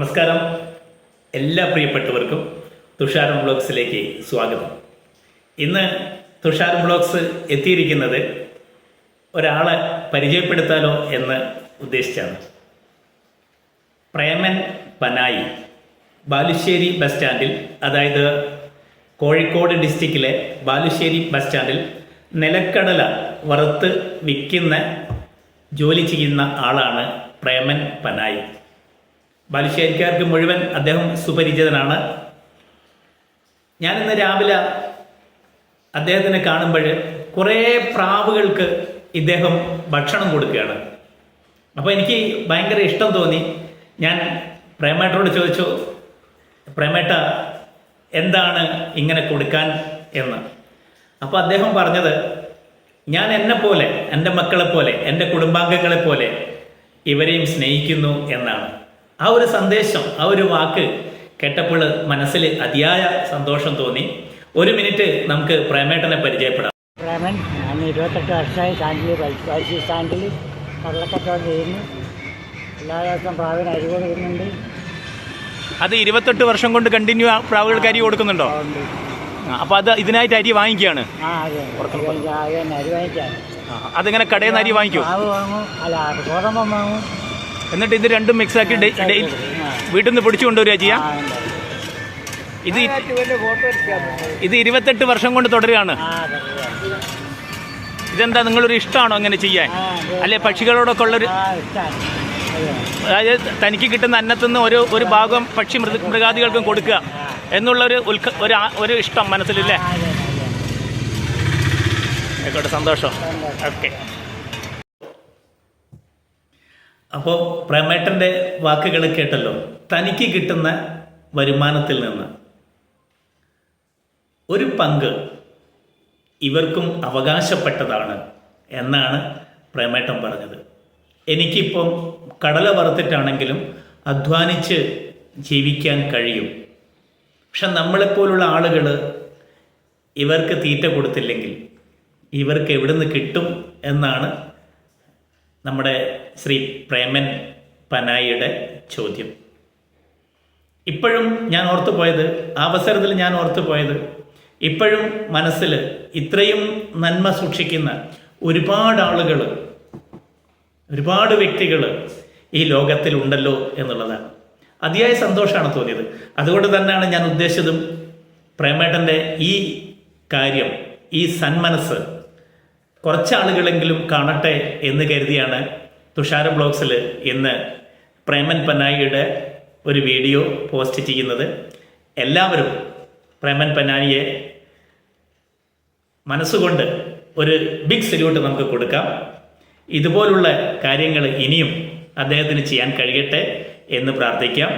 നമസ്കാരം, എല്ലാ പ്രിയപ്പെട്ടവർക്കും തുഷാരം വ്ളോഗ്സിലേക്ക് സ്വാഗതം. ഇന്ന് തുഷാരം വ്ളോഗ്സ് എത്തിയിരിക്കുന്നത് ഒരാളെ പരിചയപ്പെടുത്താലോ എന്ന് ഉദ്ദേശിച്ചാണ്. പ്രേമൻ പനായി ബാലുശ്ശേരി ബസ് സ്റ്റാൻഡിൽ, അതായത് കോഴിക്കോട് ഡിസ്ട്രിക്റ്റിലെ ബാലുശ്ശേരി ബസ് സ്റ്റാൻഡിൽ നിലക്കടല വറുത്ത് വിൽക്കുന്ന ജോലി ചെയ്യുന്ന ആളാണ് പ്രേമൻ പനായി. ബാലുശ്ശേരിക്കാർക്ക് മുഴുവൻ അദ്ദേഹം സുപരിചിതനാണ്. ഞാനിന്ന് രാവിലെ അദ്ദേഹത്തിനെ കാണുമ്പോൾ കുറേ പ്രാവുകൾക്ക് ഇദ്ദേഹം ഭക്ഷണം കൊടുക്കുകയാണ്. അപ്പോൾ എനിക്ക് ഭയങ്കര ഇഷ്ടം തോന്നി. ഞാൻ പ്രേമേട്ടനോട് ചോദിച്ചു, പ്രേമേട്ട എന്താണ് ഇങ്ങനെ കൊടുക്കാൻ എന്ന്. അപ്പോൾ അദ്ദേഹം പറഞ്ഞത്, ഞാൻ എന്നെപ്പോലെ, എൻ്റെ മക്കളെപ്പോലെ, എൻ്റെ കുടുംബാംഗങ്ങളെപ്പോലെ ഇവരെയും സ്നേഹിക്കുന്നു എന്നാണ്. ആ ഒരു സന്ദേശം, ആ ഒരു വാക്ക് കേട്ടപ്പോൾ മനസ്സിൽ അതിയായ സന്തോഷം തോന്നി. ഒരു മിനിറ്റ് നമുക്ക് പ്രേമേട്ടനെ പരിചയപ്പെടാം. പ്രേമൻ, ഞാൻ 28 വർഷമായി ബാലുശ്ശേരി സ്റ്റാൻഡിൽ കടലക്കച്ചവടം ചെയ്യുന്നു. എല്ലാ ദിവസവും പ്രാവിന് അരി കൊടുക്കുന്നുണ്ട്. അത് 28 വർഷം കൊണ്ട് കണ്ടിന്യൂ പ്രാവുകൾക്ക് അരി കൊടുക്കുന്നുണ്ടോ? അപ്പോൾ അത് ഇതിനായിട്ട് അരി വാങ്ങിക്കുകയാണ്. അരി വാങ്ങിക്കാണ്. അതിങ്ങനെ കടയിൽ നിന്ന് അരി വാങ്ങിക്കും, മാവ് വാങ്ങും, അല്ല ഗോതമ്പം വാങ്ങും. എന്നിട്ട് ഇത് രണ്ടും മിക്സ് ആക്കി വീട്ടിൽ നിന്ന് പിടിച്ചു കൊണ്ടുവരിക ചെയ്യാം. ഇത് 28 വർഷം കൊണ്ട് തുടരുകയാണ്. ഇതെന്താ, നിങ്ങളൊരു ഇഷ്ടമാണോ അങ്ങനെ ചെയ്യാൻ? അല്ലെ പക്ഷികളോടൊക്കെ ഉള്ളൊരു, അതായത് തനിക്ക് കിട്ടുന്ന അന്നത്തുനിന്ന് ഒരു ഭാഗം പക്ഷി മൃഗാദികൾക്കും കൊടുക്കുക എന്നുള്ളൊരു ഒരു ഇഷ്ടം മനസ്സിലില്ലേ? ആയിക്കോട്ടെ, സന്തോഷം. ഓക്കെ. അപ്പോൾ പ്രേമേട്ടൻ്റെ വാക്കുകൾ കേട്ടല്ലോ. തനിക്ക് കിട്ടുന്ന വരുമാനത്തിൽ നിന്ന് ഒരു പങ്ക് ഇവർക്കും അവകാശപ്പെട്ടതാണ് എന്നാണ് പ്രേമേട്ടൻ പറഞ്ഞത്. എനിക്കിപ്പം കടല വറുത്തിട്ടാണെങ്കിലും അധ്വാനിച്ച് ജീവിക്കാൻ കഴിയും. പക്ഷെ നമ്മളെപ്പോലുള്ള ആളുകൾ ഇവർക്ക് തീറ്റ കൊടുത്തില്ലെങ്കിൽ ഇവർക്ക് എവിടുന്ന് കിട്ടും എന്നാണ് നമ്മുടെ ശ്രീ പ്രേമൻ പനായിയുടെ ചോദ്യം. ഇപ്പോഴും ഞാൻ ഓർത്തുപോയത്, ആ അവസരത്തിൽ ഞാൻ ഓർത്തുപോയത്, ഇപ്പോഴും മനസ്സിൽ ഇത്രയും നന്മ സൂക്ഷിക്കുന്ന ഒരുപാട് ആളുകൾ, ഒരുപാട് വ്യക്തികൾ ഈ ലോകത്തിൽ ഉണ്ടല്ലോ എന്നുള്ളതാണ്. അതിയായ സന്തോഷമാണ് തോന്നിയത്. അതുകൊണ്ട് തന്നെയാണ് ഞാൻ ഉദ്ദേശിച്ചതും പ്രേമേട്ടൻ്റെ ഈ കാര്യം, ഈ സന്മനസ് കുറച്ചാളുകളെങ്കിലും കാണട്ടെ എന്ന് കരുതിയാണ് തുഷാരം വ്ളോഗ്സിൽ ഇന്ന് പ്രേമൻ പനായിയുടെ ഒരു വീഡിയോ പോസ്റ്റ് ചെയ്യുന്നത്. എല്ലാവരും പ്രേമൻ പനായിയെ മനസ്സുകൊണ്ട് ഒരു ബിഗ് സല്യൂട്ട് നമുക്ക് കൊടുക്കാം. ഇതുപോലുള്ള കാര്യങ്ങൾ ഇനിയും അദ്ദേഹത്തിന് ചെയ്യാൻ കഴിയട്ടെ എന്ന് പ്രാർത്ഥിക്കാം.